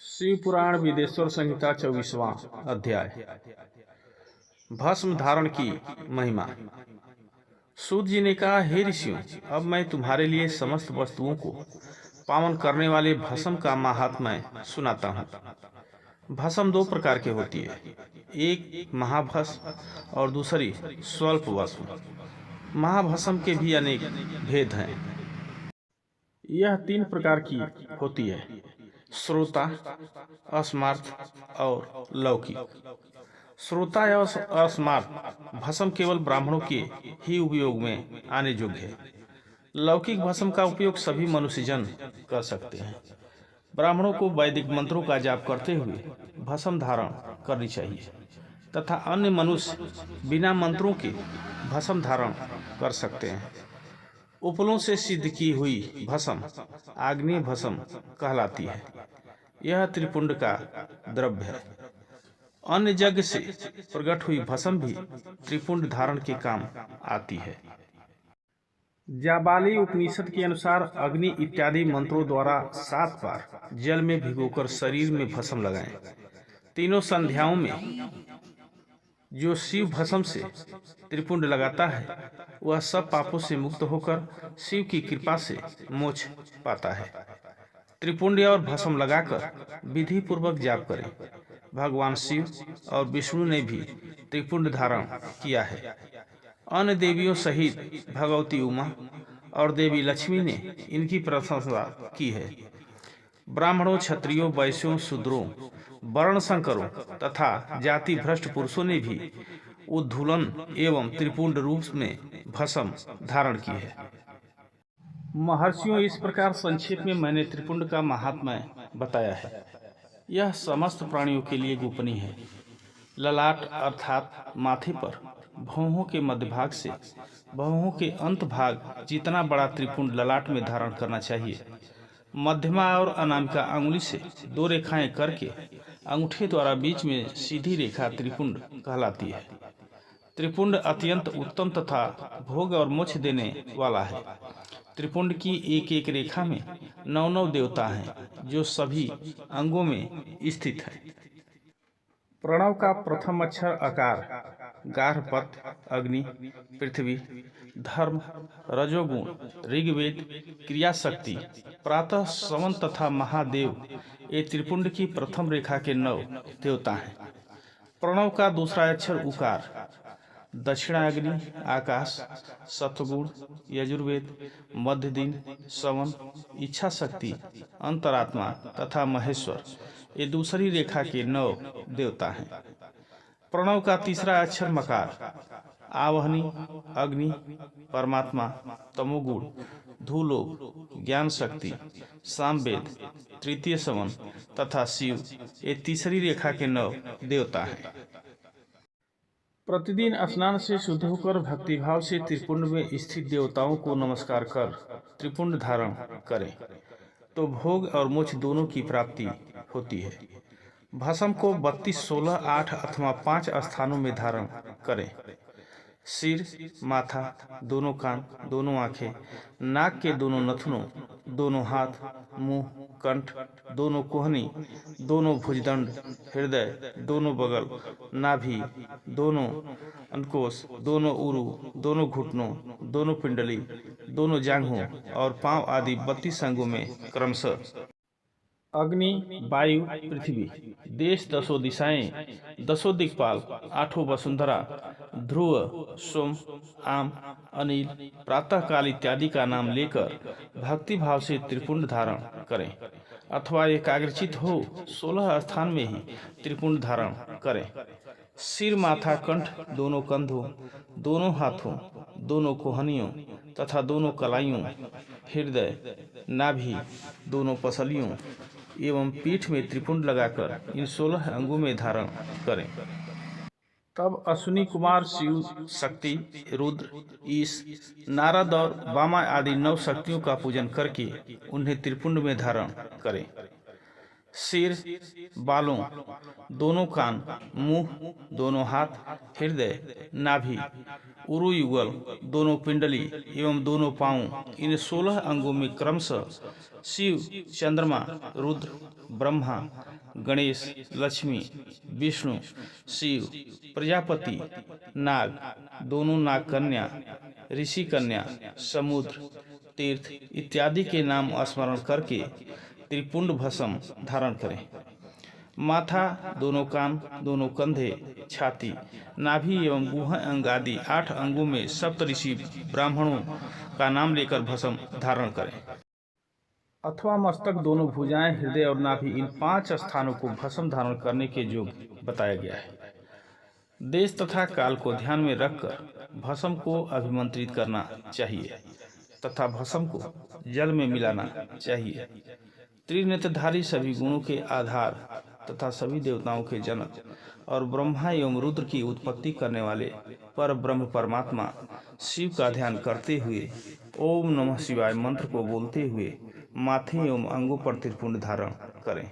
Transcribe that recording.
शिव पुराण विदेश्वर संहिता 24वां अध्याय। भस्म धारण की महिमा। सूत जी ने कहा, हे ऋषियों, अब मैं तुम्हारे लिए समस्त वस्तुओं को पावन करने वाले भस्म का महात्म्य सुनाता हूँ। भस्म दो प्रकार के होती है, एक महाभस्म और दूसरी स्वल्प भस्म। महाभस्म के भी अनेक भेद हैं। यह तीन प्रकार की होती है, श्रोता, अस्मार्थ और लौकिक। श्रोता या अस्मार्थ भस्म केवल ब्राह्मणों के ही उपयोग में आने योग्य है। लौकिक भस्म का उपयोग सभी मनुष्यजन कर सकते हैं। ब्राह्मणों को वैदिक मंत्रों का जाप करते हुए भस्म धारण करनी चाहिए तथा अन्य मनुष्य बिना मंत्रों के भस्म धारण कर सकते हैं। उपलों से सिद्ध की हुई भस्म आग्नेय भस्म कहलाती है। यह त्रिपुंड का द्रव्य है। अन्य यज्ञ से प्रकट हुई भस्म भी त्रिपुंड धारण के काम आती है। जाबाली उपनिषद के अनुसार अग्नि इत्यादि मंत्रों द्वारा 7 बार जल में भिगोकर शरीर में भस्म लगाएं। तीनों संध्याओं में जो शिव भस्म से त्रिपुंड लगाता है वह सब पापों से मुक्त होकर शिव की कृपा से मोक्ष पाता है। त्रिपुंड और भस्म लगाकर विधि पूर्वक जाप करें। भगवान शिव और विष्णु ने भी त्रिपुंड धारण किया है। अन्य देवियों सहित भगवती उमा और देवी लक्ष्मी ने इनकी प्रशंसा की है। ब्राह्मणों, क्षत्रियों, वैश्यों, शूद्रों, वर्ण संकरों तथा जाति भ्रष्ट पुरुषों ने भी उद्धूलन एवं त्रिपुंड रूप में भस्म धारण की है। महर्षियों, इस प्रकार संक्षेप में मैंने त्रिपुंड का महात्म्य बताया है। यह समस्त प्राणियों के लिए गोपनीय है। ललाट अर्थात माथे पर भौहों के मध्य भाग से भौहों के अंत भाग जितना बड़ा त्रिपुंड ललाट में धारण करना चाहिए। मध्यमा और अनामिका अंगुली से 2 रेखाएं करके अंगूठे द्वारा बीच में सीधी रेखा त्रिपुंड कहलाती है। त्रिपुंड अत्यंत उत्तम तथा भोग और मोक्ष देने वाला है। त्रिपुंड की एक एक रेखा में 9 देवता हैं जो सभी अंगों में स्थित हैं। प्रणव का प्रथम अक्षर अकार, गार्हपत, अग्नि, पृथ्वी, धर्म, रजोगुण, ऋग्वेद, क्रियाशक्ति, प्रातः सवन तथा महादेव ये त्रिपुंड की प्रथम रेखा के 9 देवता हैं। प्रणव का दूसरा अक्षर उकार, दक्षिणाग्नि, आकाश, सत्वगुण, यजुर्वेद, मध्य दिन, सवन, इच्छा शक्ति, अंतरात्मा तथा महेश्वर ये दूसरी रेखा के 9 देवता हैं। प्रणव का तीसरा अक्षर मकार, आवहनी, अग्नि, परमात्मा, तमोगुण, धूलोक, ज्ञान शक्ति, सामवेद, तृतीय सवन तथा शिव ये तीसरी रेखा के 9 देवता हैं। प्रतिदिन स्नान से शुद्ध होकर भक्तिभाव से त्रिपुंड में स्थित देवताओं को नमस्कार कर त्रिपुंड धारण करें तो भोग और मोक्ष दोनों की प्राप्ति होती है। भस्म को 32, 16, 8 अथवा 5 स्थानों में धारण करें। सिर, माथा, दोनों कान, दोनों आंखें, नाक के दोनों नथुनों, दोनों हाथ, मुंह, कंठ, दोनों कोहनी, दोनों भुजदंड, हृदय, दोनों बगल, नाभि, दोनों अंकोश, दोनों उरु, दोनों घुटनों, दोनों पिंडली, दोनों जांघों और पांव आदि 32 अंगों में क्रमशः अग्नि, वायु, पृथ्वी, देश, 10 दिशाएं, 10 दिक्पाल, 8 वसुंधरा, ध्रुव, सोम, आम, अनिल, प्रातःकाल इत्यादि का नाम लेकर भक्ति भाव से त्रिपुंड धारण करें अथवा एकाग्रचित हो 16 स्थान में ही त्रिपुंड धारण करें। सिर, माथा, कंठ, दोनों कंधों, दोनों हाथों, दोनों कोहनियों तथा दोनों कलाइयों, हृदय, नाभि, दोनों पसलियों एवं पीठ में त्रिपुंड लगाकर इन 16 अंगों में धारण करें। तब अश्विनी कुमार शिव, शक्ति, रुद्र, ईश, नारद और वामा आदि 9 शक्तियों का पूजन करके उन्हें त्रिपुंड में धारण करें। सिर, बालों, दोनों कान, मुंह, दोनों हाथ, हृदय, नाभि, उरु युगल, दोनों पिंडली एवं दोनों पांव इन 16 अंगों में क्रमशः शिव, चंद्रमा, रुद्र, ब्रह्मा, गणेश, लक्ष्मी, विष्णु, शिव, प्रजापति, नाग, दोनों नाग कन्या, ऋषि कन्या, समुद्र, तीर्थ इत्यादि के नाम स्मरण करके त्रिपुंड भस्म धारण करें। माथा, दोनों कान, दोनों कंधे, छाती, नाभि एवं गुहा अंग आदि 8 अंगों में सप्तऋषि ब्राह्मणों का नाम लेकर भस्म धारण करें। अथवा मस्तक, दोनों भुजाएं, हृदय और नाभि, इन 5 स्थानों को भस्म धारण करने के योग्य बताया गया है। देश तथा काल को ध्यान में रखकर भस्म को अभिमंत्रित करना चाहिए तथा भस्म को जल में मिलाना चाहिए। त्रिनेत्रधारी, सभी गुणों के आधार तथा सभी देवताओं के जनक और ब्रह्मा एवं रुद्र की उत्पत्ति करने वाले पर ब्रह्म परमात्मा शिव का ध्यान करते हुए ओम नमः शिवाय मंत्र को बोलते हुए माथे एवं अंगों पर त्रिपुंड धारण करें।